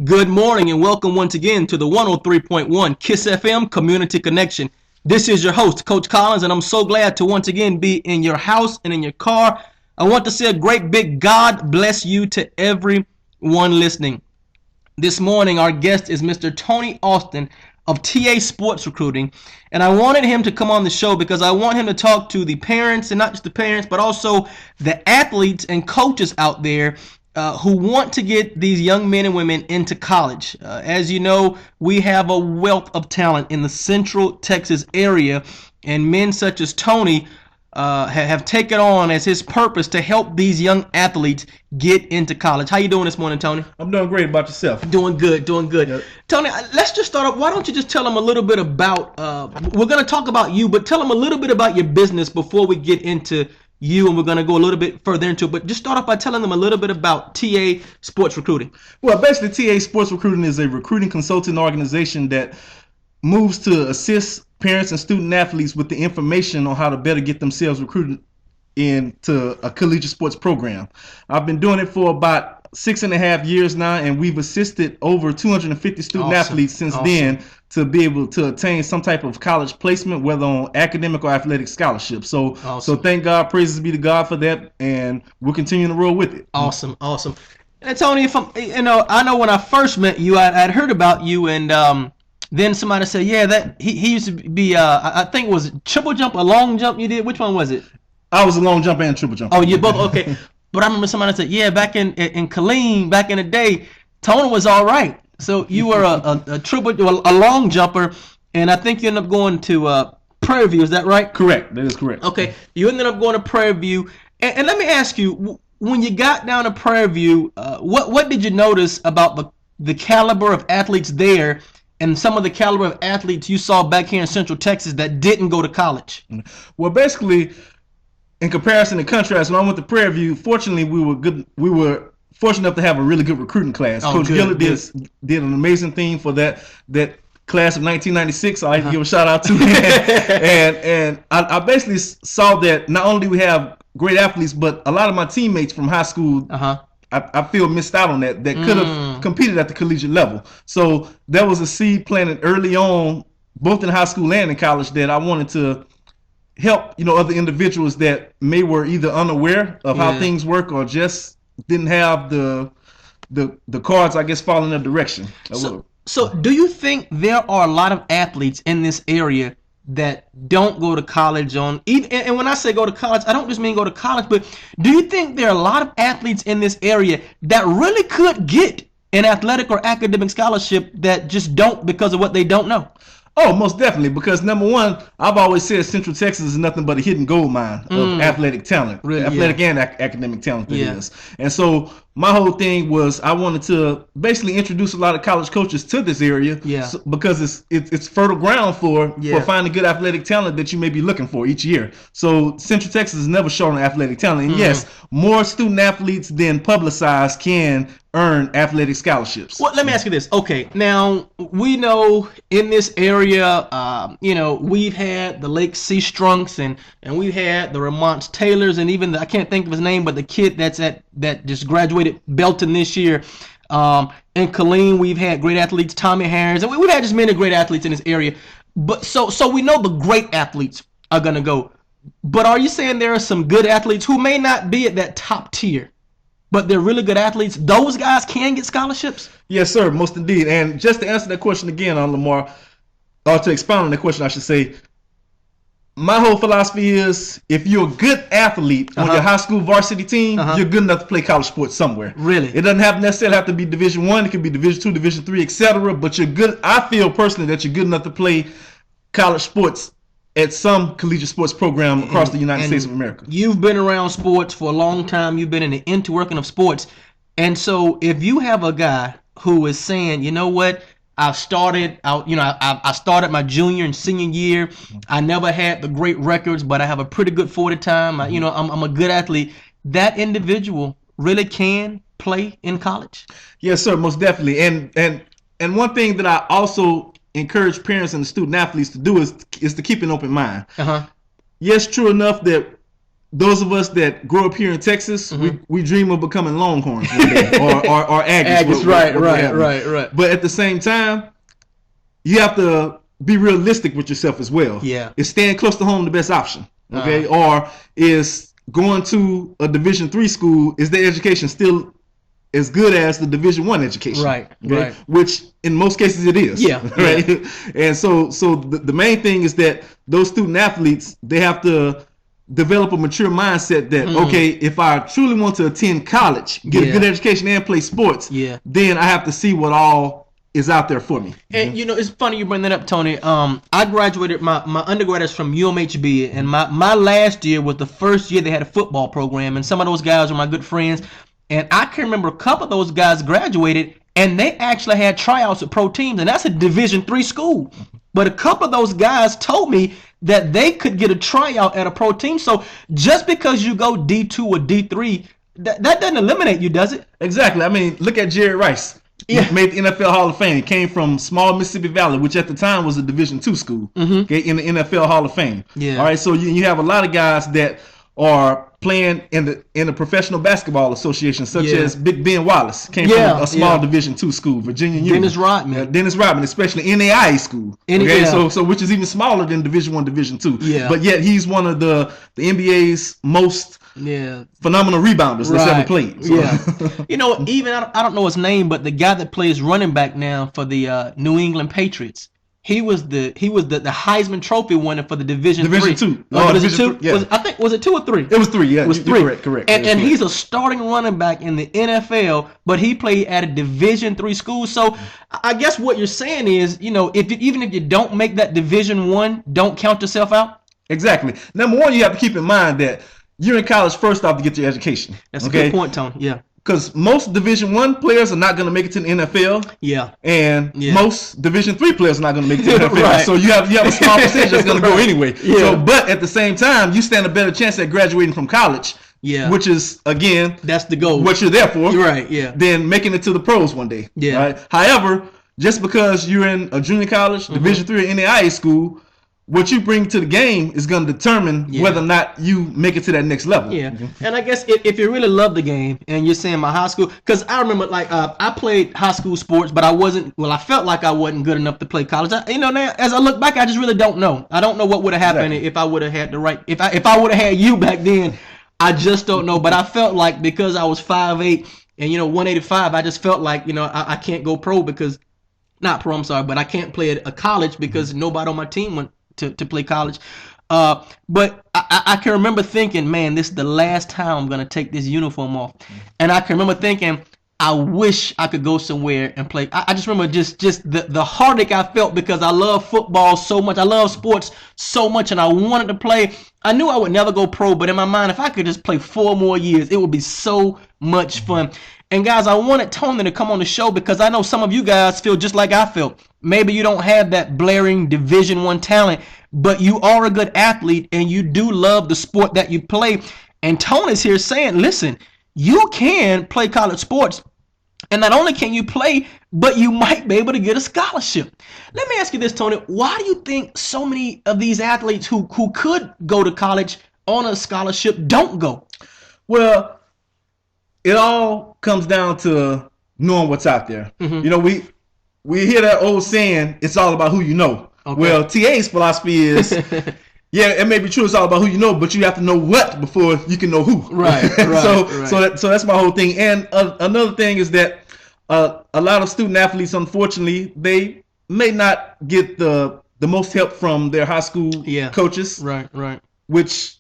Good morning and welcome once again to the 103.1 KISS FM Community Connection. This is your host, Coach Collins, and I'm so glad to once again be in your house and in your car. I want to say a great big God bless you to everyone listening. This morning, our guest is Mr. Tony Austin of TA Sports Recruiting, and I wanted him to come on the show because I want him to talk to the parents, and not just the parents, but also the athletes and coaches out there who want to get these young men and women into college. As you know, we have a wealth of talent in the Central Texas area, and men such as Tony have taken on as his purpose to help these young athletes get into college. How you doing this morning, Tony? I'm doing great. About yourself? Doing good, doing good. Yep. Tony, let's just start off. Why don't you just tell them a little bit about, we're going to talk about you, but tell them a little bit about your business before we get into you, and we're going to go a little bit further into it. But just start off by telling them a little bit about TA Sports Recruiting. Well, basically, TA Sports Recruiting is a recruiting consulting organization that moves to assist parents and student athletes with the information on how to better get themselves recruited into a collegiate sports program. I've been doing it for about 6.5 years now, and we've assisted over 250 student athletes since then to be able to attain some type of college placement, whether on academic or athletic scholarship. So thank God, praises be to God for that, and we'll continue to roll with it. Awesome. And Tony, if I know when I first met you, I'd heard about you, and then somebody said, yeah, that he used to be, I think it was triple jump, a long jump you did. Which one was it? I was a long jump and triple jump. Oh, you both? Okay. But I remember somebody said, yeah, back in Killeen, back in the day, Tony was all right. So you were a long jumper, and I think you ended up going to Prairie View. Is that right? Correct. That is correct. Okay. You ended up going to Prairie View. And let me ask you, when you got down to Prairie View, what did you notice about the caliber of athletes there and some of the caliber of athletes you saw back here in Central Texas that didn't go to college? Well, basically, in comparison to contrast, when I went to Prairie View, fortunately, we were fortunate enough to have a really good recruiting class. Coach Gillett did an amazing thing for that class of 1996. So I give a shout out to him. and I basically saw that not only do we have great athletes, but a lot of my teammates from high school, I feel missed out on that could have competed at the collegiate level. So that was a seed planted early on, both in high school and in college, that I wanted to help other individuals that were either unaware of how things work or just didn't have the cards, I guess, fall in their direction. So do you think there are a lot of athletes in this area that don't go to college and when I say go to college, I don't just mean go to college, but do you think there are a lot of athletes in this area that really could get an athletic or academic scholarship that just don't because of what they don't know? Oh, most definitely, because number one, I've always said Central Texas is nothing but a hidden gold mine of athletic talent, athletic and academic talent that is. And so my whole thing was I wanted to basically introduce a lot of college coaches to this area because it's fertile ground for finding good athletic talent that you may be looking for each year. So Central Texas is never short on athletic talent. And yes, more student athletes than publicized can earn athletic scholarships. Well, let me ask you this. Okay, now we know in this area, we've had the Lake C. Strunks and we've had the Ramont Taylors and even I can't think of his name, but the kid that just graduated Belton this year. In Killeen, we've had great athletes, Tommy Harris, and we've had just many great athletes in this area. But so we know the great athletes are gonna go. But are you saying there are some good athletes who may not be at that top tier, but they're really good athletes? Those guys can get scholarships? Yes, sir, most indeed. And just to answer that question again, Lamar, or to expound on that question, I should say, my whole philosophy is if you're a good athlete on your high school varsity team, you're good enough to play college sports somewhere. Really? It doesn't necessarily have to be Division I. It could be Division II, Division III, etc. But you're good. I feel personally that you're good enough to play college sports at some collegiate sports program across the United States of America. You've been around sports for a long time. You've been in the interworking of sports. And so if you have a guy who is saying, you know what, I started my junior and senior year. I never had the great records, but I have a pretty good 40 time. I'm a good athlete. That individual really can play in college. Yes, sir, most definitely. And one thing that I also encourage parents and the student athletes to do is to keep an open mind. Yes, true enough that those of us that grow up here in Texas, we dream of becoming Longhorns one day, or Aggies. Right. But at the same time, you have to be realistic with yourself as well. Yeah. Is staying close to home the best option? Okay, or is going to a Division III school, is their education still as good as the Division I education? Right. Which in most cases it is. Yeah. Right. Yeah. And so the main thing is that those student athletes, they have to develop a mature mindset that okay, if I truly want to attend college, get a good education and play sports, then I have to see what all is out there for me. And you know, it's funny you bring that up, Tony. I graduated, my undergrad is from UMHB, and my last year was the first year they had a football program, and some of those guys were my good friends, and I can remember a couple of those guys graduated and they actually had tryouts with pro teams, and that's a Division III school. But a couple of those guys told me that they could get a tryout at a pro team. So just because you go D2 or D3, that doesn't eliminate you, does it? Exactly. I mean, look at Jerry Rice. Yeah. Made the NFL Hall of Fame. Came from small Mississippi Valley, which at the time was a Division II school. Okay, in the NFL Hall of Fame. Yeah. All right. So you have a lot of guys that are playing in the Professional Basketball Association, such as Big Ben Wallace, came from a small Division II school, Virginia Union. Dennis Rodman, especially NAIA school. Okay, so which is even smaller than Division I, Division II. Yeah. But yet he's one of the NBA's most phenomenal rebounders that's ever played. So. Yeah. You know, even I don't know his name, but the guy that plays running back now for the New England Patriots. He was the Heisman Trophy winner for the Division II. Division II? I think, was it 2 or 3? It was 3. Yeah, it was 3. Correct. And he's a starting running back in the NFL, but he played at a Division III school. So I guess what you're saying is, you know, even if you don't make that Division I, don't count yourself out. Exactly. Number one, you have to keep in mind that you're in college first off to get your education. That's a good point, Tony. Yeah. Because most Division I players are not going to make it to the NFL. Yeah. And most Division III players are not going to make it to the NFL. So you have a small percentage that's going to go anyway. Yeah. So, but at the same time, you stand a better chance at graduating from college. Yeah. Which is, again, that's the goal. What you're there for. Right. Yeah. Than making it to the pros one day. Yeah. Right? However, just because you're in a junior college, Division III, or NAIA school, what you bring to the game is going to determine whether or not you make it to that next level. Yeah, and I guess if you really love the game and you're saying my high school, because I remember I played high school sports, but I felt like I wasn't good enough to play college. Now as I look back, I just really don't know. I don't know what would have happened if I would have had the right, if I would have had you back then. I just don't know. But I felt like because I was 5'8" and 185, I just felt like I can't go pro because not pro. I'm sorry, but I can't play at a college because nobody on my team went to play college. But I can remember thinking, man, this is the last time I'm going to take this uniform off. And I can remember thinking, I wish I could go somewhere and play. I just remember just the heartache I felt because I love football so much. I love sports so much, and I wanted to play. I knew I would never go pro, but in my mind, if I could just play 4 more years, it would be so much fun. And guys, I wanted Tony to come on the show because I know some of you guys feel just like I felt. Maybe you don't have that blaring Division I talent, but you are a good athlete and you do love the sport that you play. And Tony's here saying, listen, you can play college sports, and not only can you play, but you might be able to get a scholarship. Let me ask you this, Tony. Why do you think so many of these athletes who could go to college on a scholarship don't go? Well, it all comes down to knowing what's out there. We hear that old saying, it's all about who you know. Okay. Well, TA's philosophy is, yeah, it may be true, it's all about who you know, but you have to know what before you can know who. Right. So that's my whole thing. And another thing is that a lot of student athletes, unfortunately, they may not get the most help from their high school coaches. Right. Which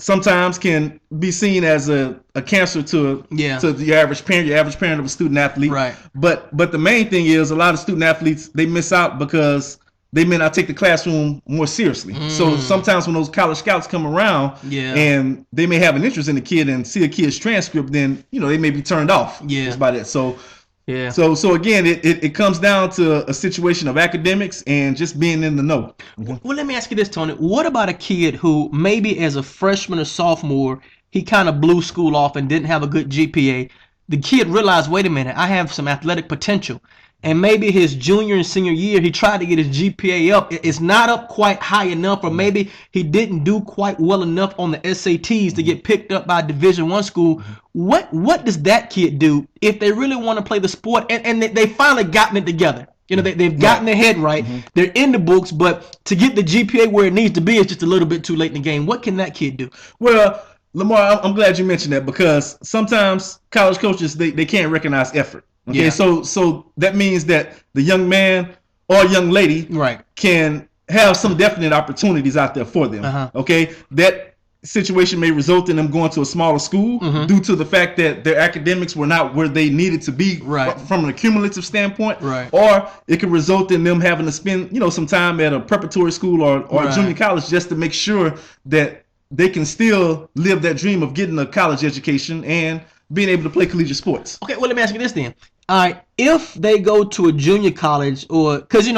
sometimes can be seen as a cancer to the average parent of a student athlete. Right. But the main thing is a lot of student athletes, they miss out because they may not take the classroom more seriously. So sometimes when those college scouts come around and they may have an interest in the kid and see a kid's transcript, then they may be turned off. Yeah. By that. So yeah. So again, it comes down to a situation of academics and just being in the know. Well, let me ask you this, Tony. What about a kid who maybe as a freshman or sophomore, he kind of blew school off and didn't have a good GPA? The kid realized, wait a minute, I have some athletic potential. and maybe his junior and senior year, he tried to get his GPA up. It's not up quite high enough, or maybe he didn't do quite well enough on the SATs to get picked up by a Division I school. What does that kid do if they really want to play the sport and they finally gotten it together? You know, they've gotten their head right. They're in the books, but to get the GPA where it needs to be, it's just a little bit too late in the game. What can that kid do? Well, Lamar, I'm glad you mentioned that, because sometimes college coaches, they can't recognize effort. Okay, Yeah. so that means that the young man or young lady Right. can have some definite opportunities out there for them. Okay, that situation may result in them going to a smaller school due to the fact that their academics were not where they needed to be from an accumulative standpoint. Right. Or it could result in them having to spend, some time at a preparatory school or a junior college just to make sure that they can still live that dream of getting a college education and being able to play collegiate sports. Okay, well, let me ask you this then. All right, if they go to a junior college, or because you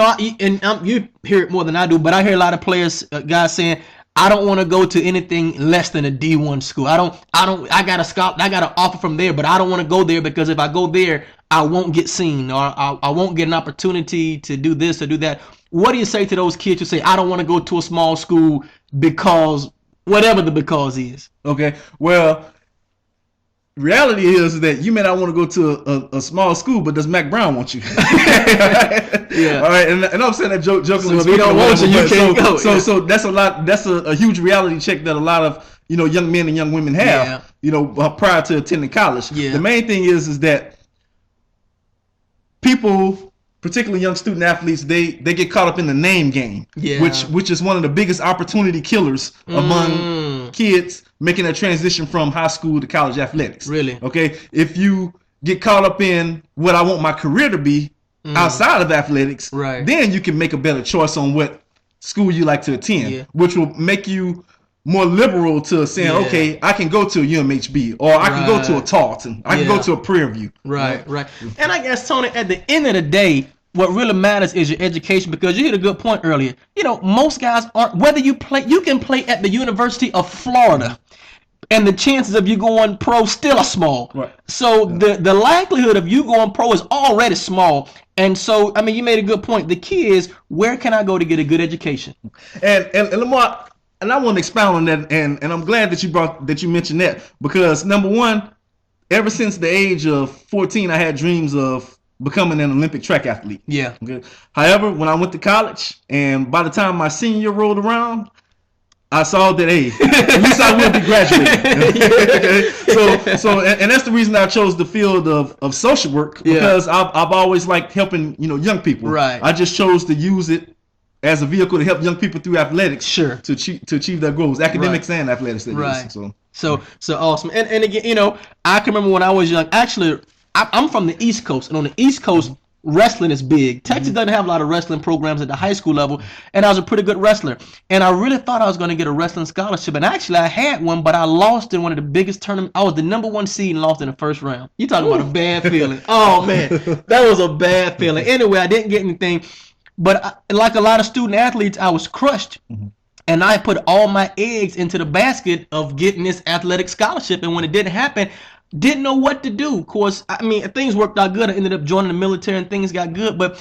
hear it more than I do, but I hear a lot of players, guys saying, I don't want to go to anything less than a D1 school. I got an offer from there, but I don't want to go there because if I go there, I won't get seen, or I won't get an opportunity to do this or do that. What do you say to those kids who say, I don't want to go to a small school because whatever the because is? Okay, well, reality is that you may not want to go to a small school, but does Mac Brown want you? Yeah. All right, and I'm saying that jokingly. So if he don't want you, you can't go. So that's a lot. That's a huge reality check that a lot of young men and young women have. Prior to attending college. Yeah. The main thing is that people, particularly young student athletes, they get caught up in the name game. Yeah. Which is one of the biggest opportunity killers among kids making a transition from high school to college athletics. Really? Okay. If you get caught up in what I want my career to be outside of athletics, right, then you can make a better choice on what school you like to attend, which will make you more liberal to saying, okay, I can go to a UMHB, or I can go to a Tarleton, I can go to a Prairie View. Right. And I guess, Tony, at the end of the day, what really matters is your education, because you hit a good point earlier. Most guys aren't, whether you can play at the University of Florida, and the chances of you going pro still are small. Right. So the likelihood of you going pro is already small. And so, I mean, you made a good point. The key is, where can I go to get a good education? And Lamar, and I want to expound on that, and I'm glad that you mentioned that, because number one, ever since the age of 14, I had dreams of becoming an Olympic track athlete. Yeah. Okay. However, when I went to college, and by the time my senior year rolled around, I saw that, hey, at least I will be graduating. Okay? So that's the reason I chose the field of social work, because I've always liked helping young people. Right. I just chose to use it as a vehicle to help young people through athletics. Sure. To achieve their goals, academics and athletics. Right. So awesome. And again, I can remember when I was young. Actually, I'm from the East Coast, and on the East Coast, wrestling is big. Texas doesn't have a lot of wrestling programs at the high school level, and I was a pretty good wrestler. And I really thought I was going to get a wrestling scholarship, and actually I had one, but I lost in one of the biggest tournaments. I was the #1 seed and lost in the first round. You talking about a bad feeling? Oh man, that was a bad feeling. Anyway, I didn't get anything, but like a lot of student athletes, I was crushed. And I put all my eggs into the basket of getting this athletic scholarship, and when it didn't happen, didn't know what to do. Of course, I mean, things worked out good. I ended up joining the military and things got good. But,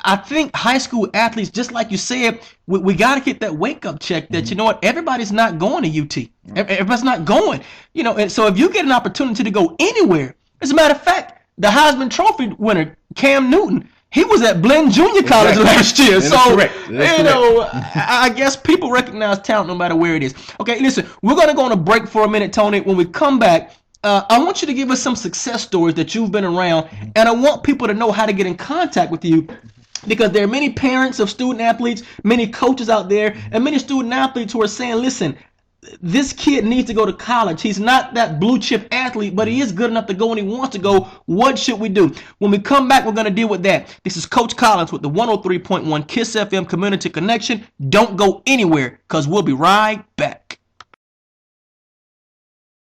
I think high school athletes, just like you said, we got to get that wake-up check that, you know what, everybody's not going to UT. Everybody's not going. And so if you get an opportunity to go anywhere, as a matter of fact, the Heisman Trophy winner, Cam Newton, he was at Blinn Junior College last year. That's so, correct. I guess people recognize talent no matter where it is. Okay, listen, we're going to go on a break for a minute, Tony. When we come back, I want you to give us some success stories that you've been around, and I want people to know how to get in contact with you, because there are many parents of student athletes, many coaches out there, and many student athletes who are saying, listen, this kid needs to go to college. He's not that blue chip athlete, but he is good enough to go and he wants to go. What should we do? When we come back, we're going to deal with that. This is Coach Collins with the 103.1 KISS FM Community Connection. Don't go anywhere, because we'll be right back.